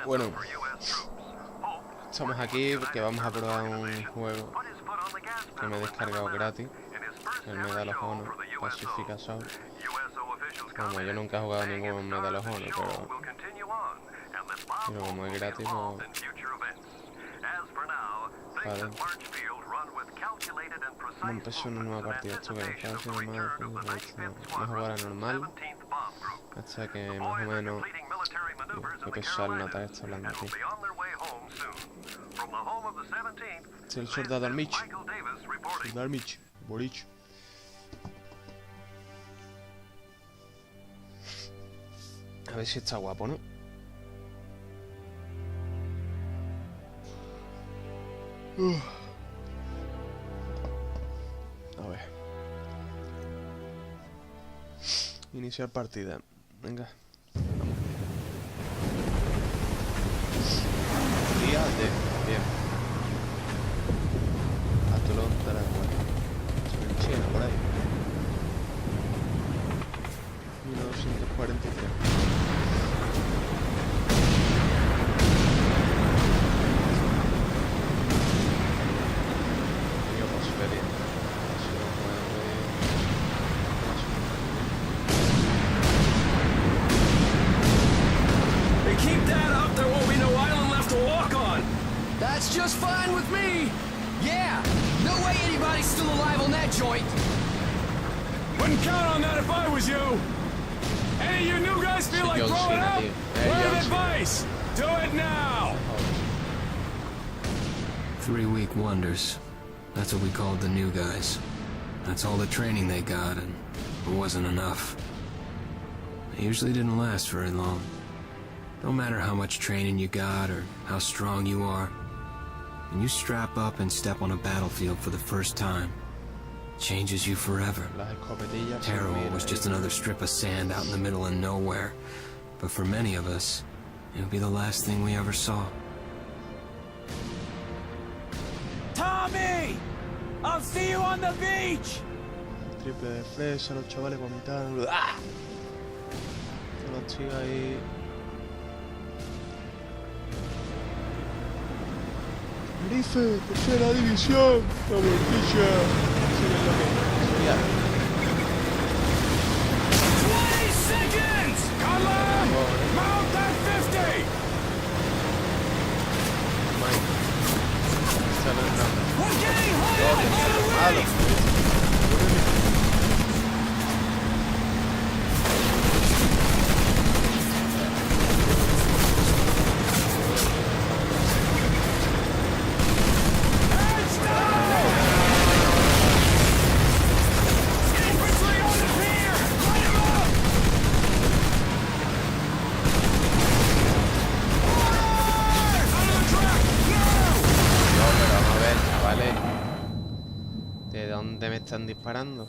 Bueno, estamos aquí porque vamos a probar un juego que me he descargado gratis. El Medal of Honor Pacific Assault. Como yo nunca he jugado ningún Medal of Honor, pero como es gratis, pues... Vale. Me empezó una nueva partida. Esto que estaba haciendo más jugar a normal. Hasta que más o menos... Qué pesado el nota está hablando aquí. Este es el soldado al Mitch. Soldado al Mitch. Bolich. A ver si está guapo, ¿no? A ver. Iniciar partida. Venga. Vamos. Día de... Bien. Atolón para el China, por ahí. 1943. That's just fine with me. Yeah, no way anybody's still alive on that joint. Wouldn't count on that if I was you. Any of you new guys feel like throwing up? Word of advice, do it now. 3-week wonders. That's what we called the new guys. That's all the training they got, and it wasn't enough. It usually didn't last very long. No matter how much training you got or how strong you are, when you strap up and step on a battlefield for the first time, it changes you forever. Terror was just another strip of sand out in the middle of nowhere, but for many of us, it would be the last thing we ever saw. Tommy! I'll see you on the beach! Triple de fresa, los chavales vomitando. ¡Ah! Los chicos ahí. Rife, tercera división. La bolsilla. Sí, es lo que sería. 20 seconds! Colin! Mount that 50! We're getting high on the reef! ¿De dónde me están disparando?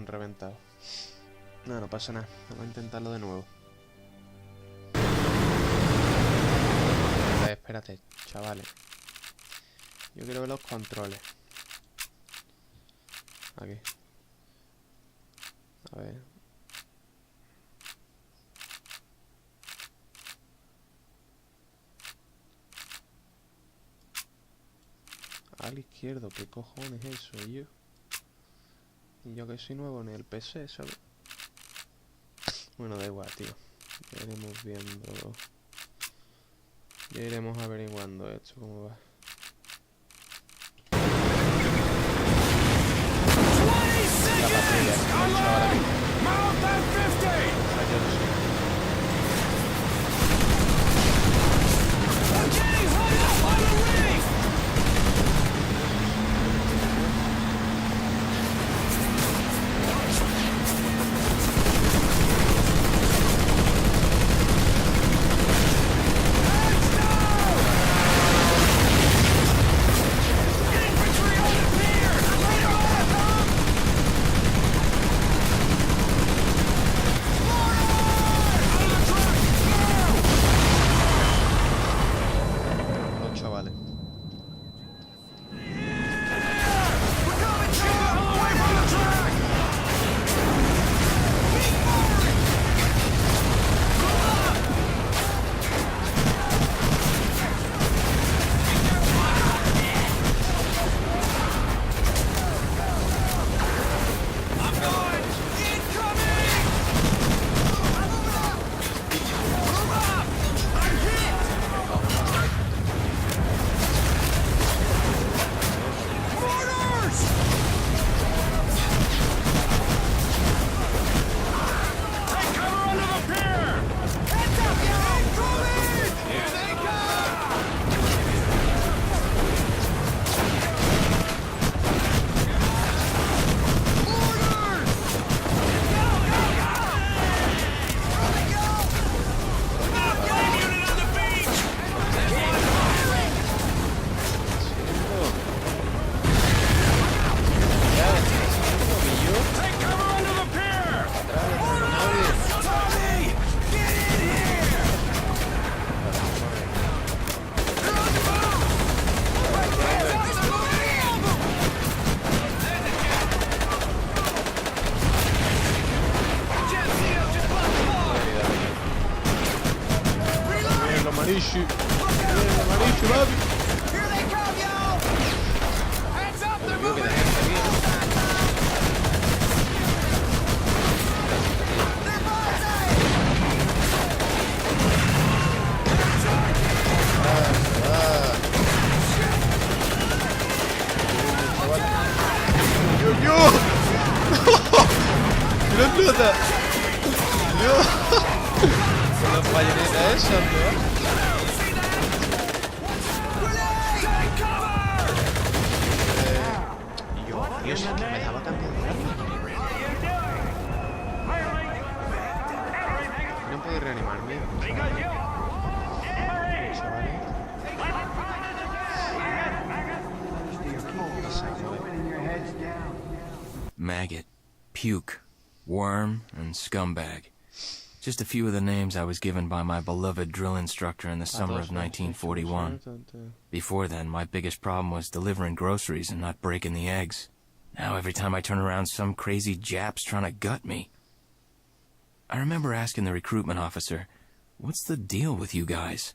Reventado. No, no pasa nada. Vamos a intentarlo de nuevo. A ver, espérate, chavales. Yo quiero ver los controles. Aquí. A ver. Al izquierdo, ¿qué cojones es eso, yo? Y yo que soy nuevo en el PC, ¿sabes? Bueno, da igual, tío. Ya iremos viendo... Ya iremos averiguando esto, cómo va. La patrulla, que me ha hecho ahora mismo. Marichu. Marichu, papi. Here they come, y'all! Hands up, they're Creo que moving! la gente aquí, ¿no? They're bullseye! ¡Yo! ¡Que no explota! ¡Yo! Con las bayonetas esas, ¿no? Y yo, Dios, que me dejaba cambiar de arma. No puedo reanimarme. Chavales. Maggot, puke, worm, and scumbag. Just a few of the names I was given by my beloved drill instructor in the summer of 1941. Before then, my biggest problem was delivering groceries and not breaking the eggs. Now every time I turn around, some crazy Jap's trying to gut me. I remember asking the recruitment officer, "What's the deal with you guys?"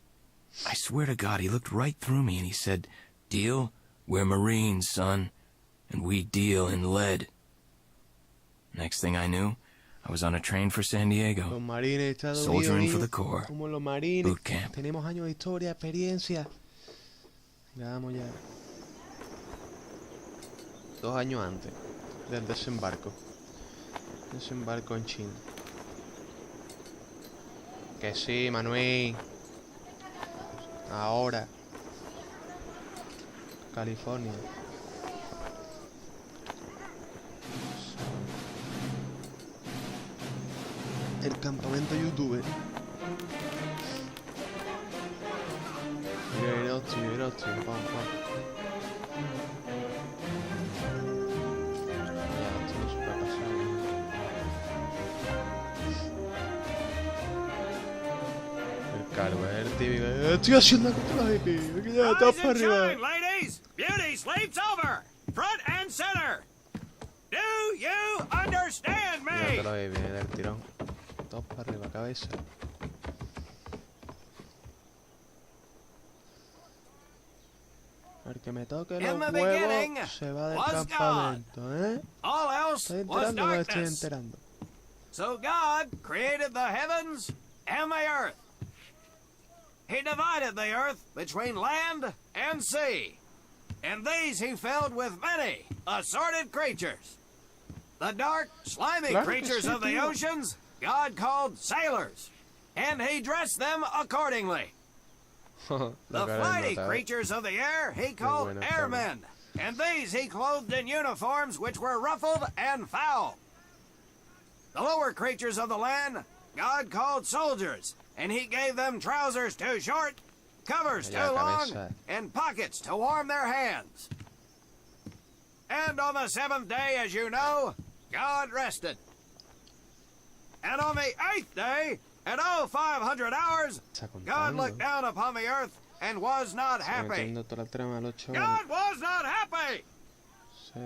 I swear to God, he looked right through me and he said, "Deal? We're Marines, son, and we deal in lead." Next thing I knew, I was on a train for San Diego, Los marines, Estados soldiering Unidos, for the Corps. como los marines. Boot camp. Tenemos años de historia, experiencia. Ya vamos ya. 2 años antes del desembarco. Desembarco en China. Que sí, Manuel. Ahora. California. El campamento youtuber. Mira, pam, pam. Ya, esto no se puede pasar. El cargo, el típico. Estoy haciendo contraje, que ya está Rise para and arriba. shine, ladies! Beauty sleep's over! Front and center! Do you understand Ya me? te lo vi, viene del tirón. Todos para arriba, cabeza. El que me toque In los the beginning huevos se va del was campamento, ¿eh? All else ¿Estoy was enterando o me estoy darkness. enterando? So God created the heavens and the earth. He divided the earth between land and sea. And these he filled with many assorted creatures. The dark, slimy Claro que creatures sí, of the tío. oceans God called sailors. And he dressed them accordingly. La The cara del flighty nota, ¿eh? creatures of the air he called buena airmen, and these he clothed in uniforms which were ruffled and foul. The lower creatures of the land God called soldiers, and he gave them trousers too short, covers too Allá, long, cabeza. and pockets to warm their hands. And on the 7th day, as you know, God rested. And on the 8th day, at 0500 hours, Está God contando. looked down upon the earth and was not Estoy happy. metiendo toda la trama a los chavales. God was not happy. Sí.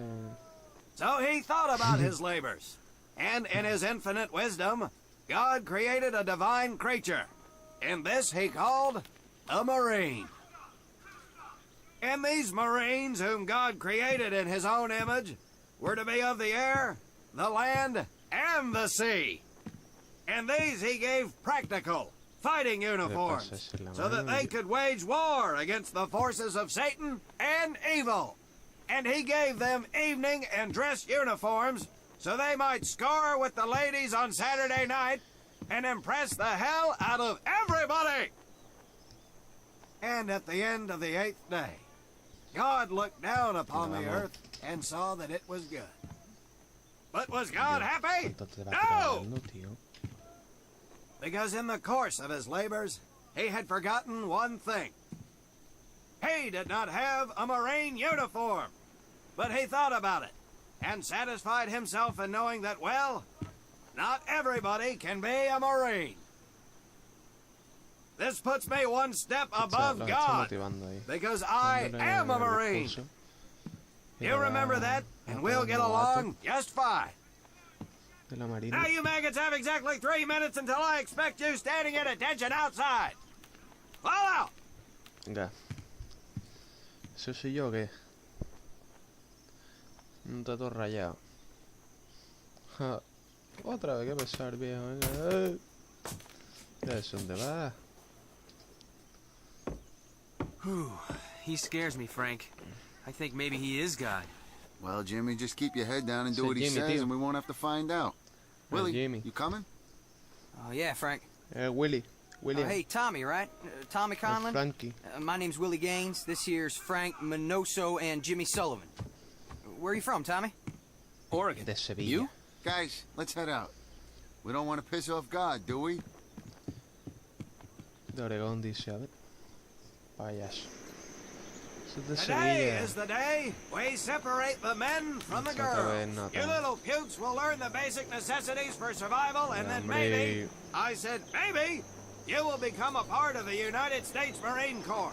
So he thought about his labors. And in his infinite wisdom, God created a divine creature. And this he called a Marine. And these Marines, whom God created in his own image, were to be of the air, the land, and the sea. And these he gave practical, fighting uniforms, so that they could wage war against the forces of Satan and evil. And he gave them evening and dress uniforms, so they might score with the ladies on Saturday night and impress the hell out of everybody. And at the end of the 8th day, God looked down upon the earth and saw that it was good. But was God happy? ¿Cuánto te va No! trabajando, tío? Because in the course of his labors, he had forgotten one thing. He did not have a Marine uniform, but he thought about it and satisfied himself in knowing that, well, not everybody can be a Marine. This puts me one step above Los está God, motivando ahí. because I Dándole am a el Marine. discurso. Y You ahora remember that, and we'll otro get novato along just fine. de la Marina. Now, you maggots have exactly 3 minutes until I expect you standing at attention outside. Fall out! Venga. ¿Eso soy yo o qué? Un tato rayado. Ja. Otra vez, que pesar, viejo. Venga. ¿Ya es dónde va? Whew. He scares me, Frank. I think maybe he is God. Well, Jimmy, just keep your head down and do Say what he Jimmy, says, tío. and we won't have to find out. Willie, Jimmy. you coming? Oh, yeah, Frank. Willie. William. Hey, Tommy, right? Tommy Conlon? Frankie. My name's Willie Gaines. This here's Frank Minoso and Jimmy Sullivan. Where are you from, Tommy? Oregon. De Sevilla. You? Guys, let's head out. We don't want to piss off God, do we? De Oregón dice, a ver. Payaso. Eso es de Today Sevilla. is the day we separate the men from the Otra vez girls. nota. You little pukes will learn the basic necessities for survival, and then maybe, I said maybe, you will become a part of the United States Marine Corps.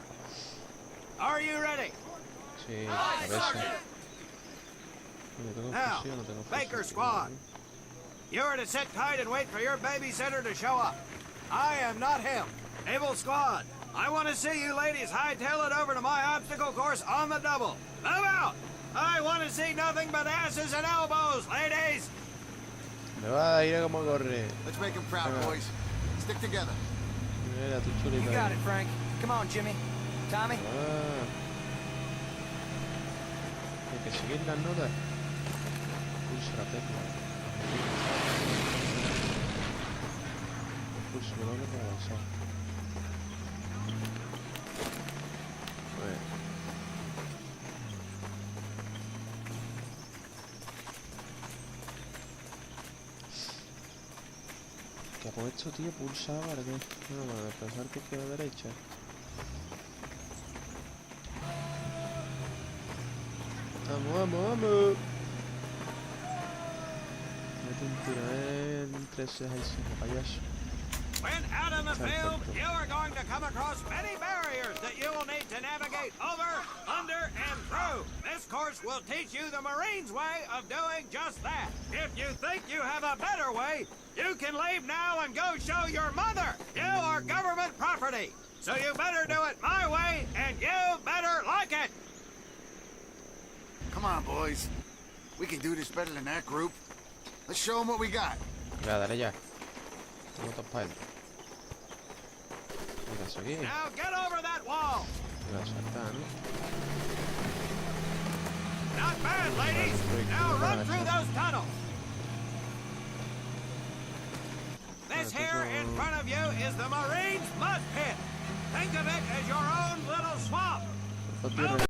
Are you ready? Sí, a ver si. No tengo Now, fusión, no tengo Baker fusión. Squad. You are to sit tight and wait for your babysitter to show up. I am not him. Able Squad, I want to see you ladies hightail it over to my obstacle course on the double. Move out! I want to see nothing but asses and elbows, ladies! Me va a ir como corre. Let's make him proud, Venga. boys. Stick together. Mira, tu chulita. You got it, Frank. Come on, Jimmy. Tommy? Ah. Hay que seguir las notas. Pulsa la tecla. Pulso doble para avanzar. Bueno. ¿Qué ha puesto, tío? Pulsa para qué. No, para desplazar que izquierda a derecha. Vamos, vamos, vamos. Mete un tiro entre ceja y ceja, payaso. When out in the field, you are going to come across many barriers that you will need to navigate over, under, and through. This course will teach you the Marines' way of doing just that. If you think you have a better way, you can leave now and go show your mother. You are government property. So you better do it my way, and you better like it. Come on, boys. We can do this better than that group. Let's show them what we got. Ya, dale ya. Tengo dos para él. Mira eso aquí. Now get over that wall. Voy a saltar, ¿no? Not bad, ladies. Now run through those tunnels. This here in front of you is the Marines' mud pit. Think of it as your own little swamp. Por favor,